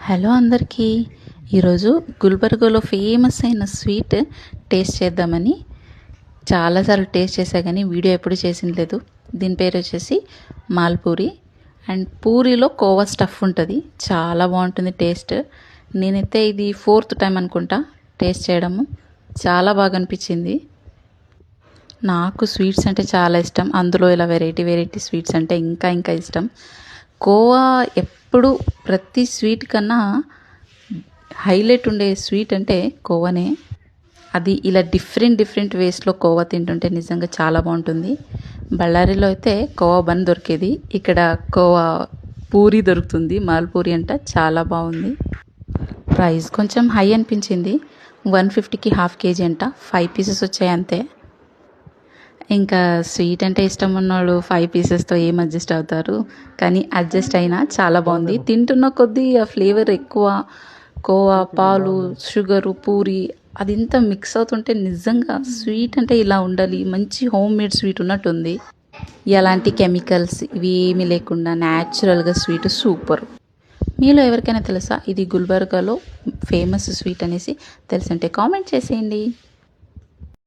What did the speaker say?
Hello అందరికీ. ఈరోజు గుల్బర్గాలో famous అయిన స్వీట్ టేస్ట్ చేద్దామని చాలాసార్లు టేస్ట్ చేశా కానీ వీడియో ఎప్పుడు చేసింది లేదు. దీని పేరు వచ్చేసి మాల్పూరి. అండ్ పూరిలో కోవా స్టఫ్ ఉంటుంది, చాలా బాగుంటుంది టేస్ట్. నేనైతే ఇది 4th టైం అనుకుంటా టేస్ట్ చేయడము. చాలా బాగా అనిపించింది. నాకు స్వీట్స్ అంటే చాలా ఇష్టం, అందులో ఇలా వెరైటీ స్వీట్స్ అంటే ఇంకా ఇష్టం. కోవా ఎప్పుడు ప్రతి స్వీట్ కన్నా హైలైట్ ఉండే స్వీట్ అంటే కోవానే. అది ఇలా డిఫరెంట్ వేస్లో కోవా తింటుంటే నిజంగా చాలా బాగుంటుంది. బళ్ళారిలో అయితే కోవా బన్ దొరికేది, ఇక్కడ కోవా పూరి దొరుకుతుంది. మాల్పూరి అంట, చాలా బాగుంది. ప్రైస్ కొంచెం హై అనిపించింది. 150కి హాఫ్ కేజీ అంట, 5 పీసెస్ వచ్చాయి అంతే. ఇంకా స్వీట్ అంటే ఇష్టం ఉన్నవాళ్ళు 5 పీసెస్తో ఏం అడ్జస్ట్ అవుతారు, కానీ అడ్జస్ట్ అయినా చాలా బాగుంది. తింటున్న కొద్దీ ఆ ఫ్లేవర్ ఎక్కువ, కోవా, పాలు, షుగరు, పూరి అది ఇంత మిక్స్ అవుతుంటే నిజంగా స్వీట్ అంటే ఇలా ఉండాలి, మంచి హోమ్ మేడ్ స్వీట్ ఉన్నట్టుంది. ఎలాంటి కెమికల్స్ ఇవి ఏమీ లేకుండా న్యాచురల్గా స్వీట్ సూపర్. మీలో ఎవరికైనా తెలుసా ఇది గుల్బర్గాలో ఫేమస్ స్వీట్ అనేసి? తెలుసుంటే కామెంట్ చేసేయండి.